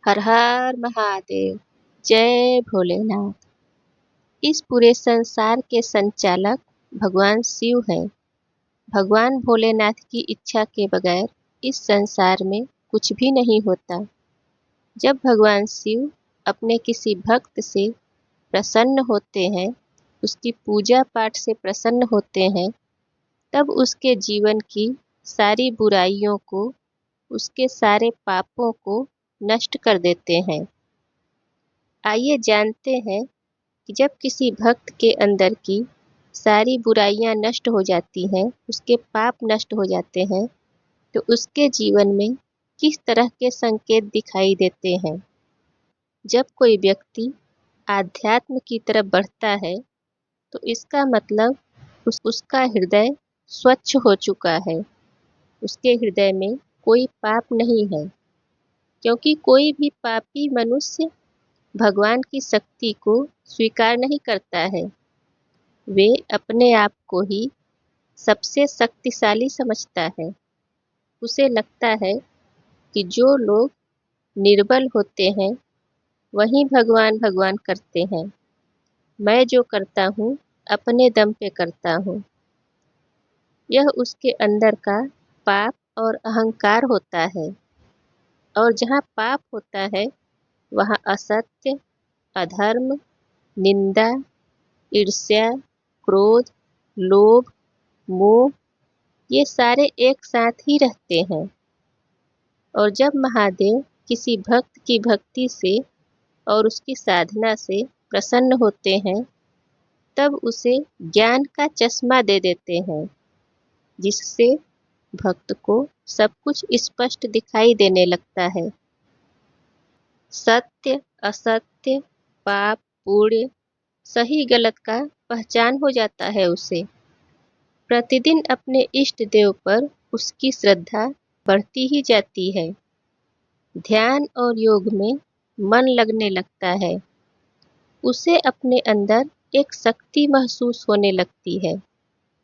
हर हर महादेव। जय भोलेनाथ। इस पूरे संसार के संचालक भगवान शिव हैं। भगवान भोलेनाथ की इच्छा के बगैर इस संसार में कुछ भी नहीं होता। जब भगवान शिव अपने किसी भक्त से प्रसन्न होते हैं, उसकी पूजा पाठ से प्रसन्न होते हैं, तब उसके जीवन की सारी बुराइयों को, उसके सारे पापों को नष्ट कर देते हैं। आइए जानते हैं कि जब किसी भक्त के अंदर की सारी बुराइयां नष्ट हो जाती हैं, उसके पाप नष्ट हो जाते हैं, तो उसके जीवन में किस तरह के संकेत दिखाई देते हैं। जब कोई व्यक्ति आध्यात्म की तरफ बढ़ता है, तो इसका मतलब उसका हृदय स्वच्छ हो चुका है। उसके हृदय में कोई पाप नहीं है, क्योंकि कोई भी पापी मनुष्य भगवान की शक्ति को स्वीकार नहीं करता है। वे अपने आप को ही सबसे शक्तिशाली समझता है। उसे लगता है कि जो लोग निर्बल होते हैं, वही भगवान भगवान करते हैं। मैं जो करता हूँ, अपने दम पे करता हूँ। यह उसके अंदर का पाप और अहंकार होता है। और जहाँ पाप होता है, वहाँ असत्य, अधर्म, निंदा, ईर्ष्या, क्रोध, लोभ, मोह, ये सारे एक साथ ही रहते हैं। और जब महादेव किसी भक्त की भक्ति से और उसकी साधना से प्रसन्न होते हैं, तब उसे ज्ञान का चश्मा दे देते हैं, जिससे भक्त को सब कुछ स्पष्ट दिखाई देने लगता है। सत्य, असत्य, पाप, पुण्य, सही गलत का पहचान हो जाता है उसे। प्रतिदिन अपने इष्ट देव पर उसकी श्रद्धा बढ़ती ही जाती है। ध्यान और योग में मन लगने लगता है। उसे अपने अंदर एक शक्ति महसूस होने लगती है।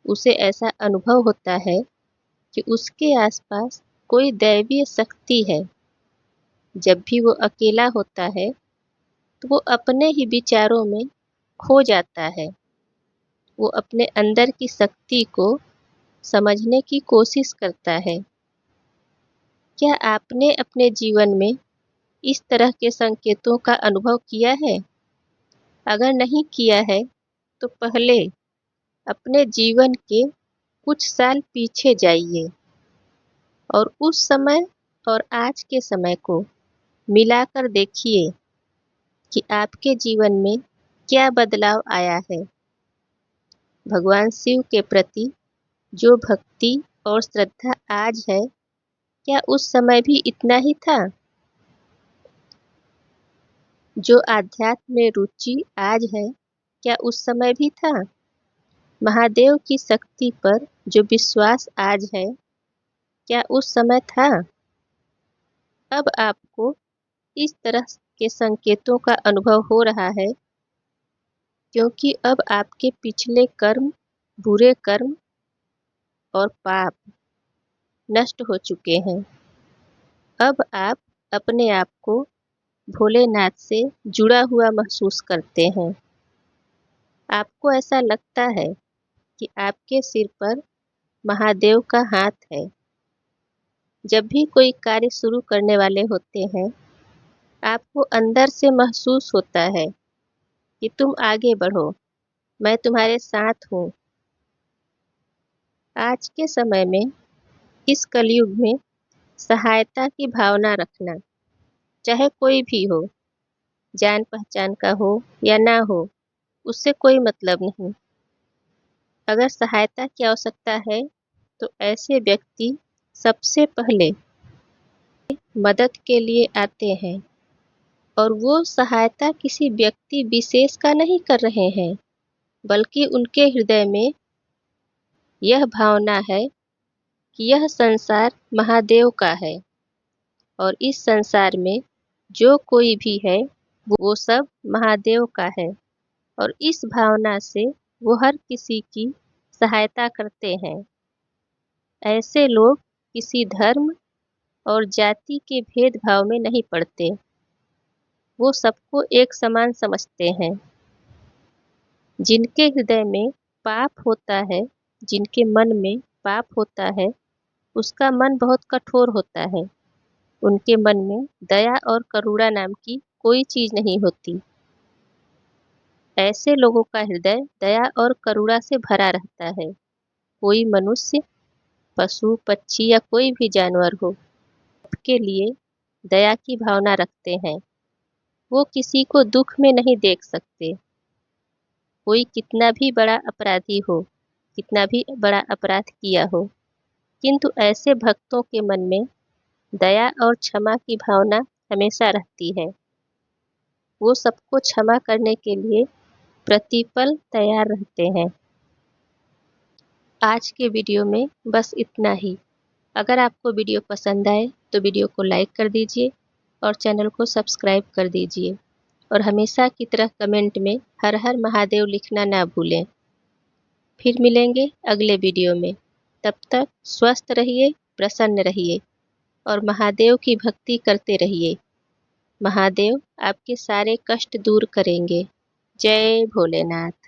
उसे ऐसा अनुभव होता है कि उसके आसपास कोई दैवीय शक्ति है। जब भी वो अकेला होता है, तो वो अपने ही विचारों में खो जाता है। वो अपने अंदर की शक्ति को समझने की कोशिश करता है। क्या आपने अपने जीवन में इस तरह के संकेतों का अनुभव किया है? अगर नहीं किया है, तो पहले अपने जीवन के कुछ साल पीछे जाइए और उस समय और आज के समय को मिलाकर देखिए कि आपके जीवन में क्या बदलाव आया है। भगवान शिव के प्रति जो भक्ति और श्रद्धा आज है, क्या उस समय भी इतना ही था? जो आध्यात्म में रुचि आज है, क्या उस समय भी था? महादेव की शक्ति पर जो विश्वास आज है, क्या उस समय था? अब आपको इस तरह के संकेतों का अनुभव हो रहा है, क्योंकि अब आपके पिछले कर्म, बुरे कर्म और पाप नष्ट हो चुके हैं। अब आप अपने आप को भोलेनाथ से जुड़ा हुआ महसूस करते हैं। आपको ऐसा लगता है कि आपके सिर पर महादेव का हाथ है। जब भी कोई कार्य शुरू करने वाले होते हैं, आपको अंदर से महसूस होता है कि तुम आगे बढ़ो, मैं तुम्हारे साथ हूँ। आज के समय में, इस कलयुग में, सहायता की भावना रखना, चाहे कोई भी हो, जान पहचान का हो या ना हो, उससे कोई मतलब नहीं। अगर सहायता की आवश्यकता है, तो ऐसे व्यक्ति सबसे पहले मदद के लिए आते हैं। और वो सहायता किसी व्यक्ति विशेष का नहीं कर रहे हैं, बल्कि उनके हृदय में यह भावना है कि यह संसार महादेव का है और इस संसार में जो कोई भी है, वो सब महादेव का है। और इस भावना से वो हर किसी की सहायता करते हैं। ऐसे लोग किसी धर्म और जाति के भेदभाव में नहीं पड़ते। वो सबको एक समान समझते हैं। जिनके हृदय में पाप होता है, जिनके मन में पाप होता है, उसका मन बहुत कठोर होता है। उनके मन में दया और करुणा नाम की कोई चीज नहीं होती। ऐसे लोगों का हृदय दया और करुणा से भरा रहता है। कोई मनुष्य, पशु, पक्षी या कोई भी जानवर हो, सबके लिए दया की भावना रखते हैं। वो किसी को दुख में नहीं देख सकते। कोई कितना भी बड़ा अपराधी हो, कितना भी बड़ा अपराध किया हो, किंतु ऐसे भक्तों के मन में दया और क्षमा की भावना हमेशा रहती है। वो सबको क्षमा करने के लिए प्रतिपल तैयार रहते हैं। आज के वीडियो में बस इतना ही। अगर आपको वीडियो पसंद आए तो वीडियो को लाइक कर दीजिए और चैनल को सब्सक्राइब कर दीजिए, और हमेशा की तरह कमेंट में हर हर महादेव लिखना ना भूलें। फिर मिलेंगे अगले वीडियो में। तब तक स्वस्थ रहिए, प्रसन्न रहिए और महादेव की भक्ति करते रहिए। महादेव आपके सारे कष्ट दूर करेंगे। जय भोलेनाथ।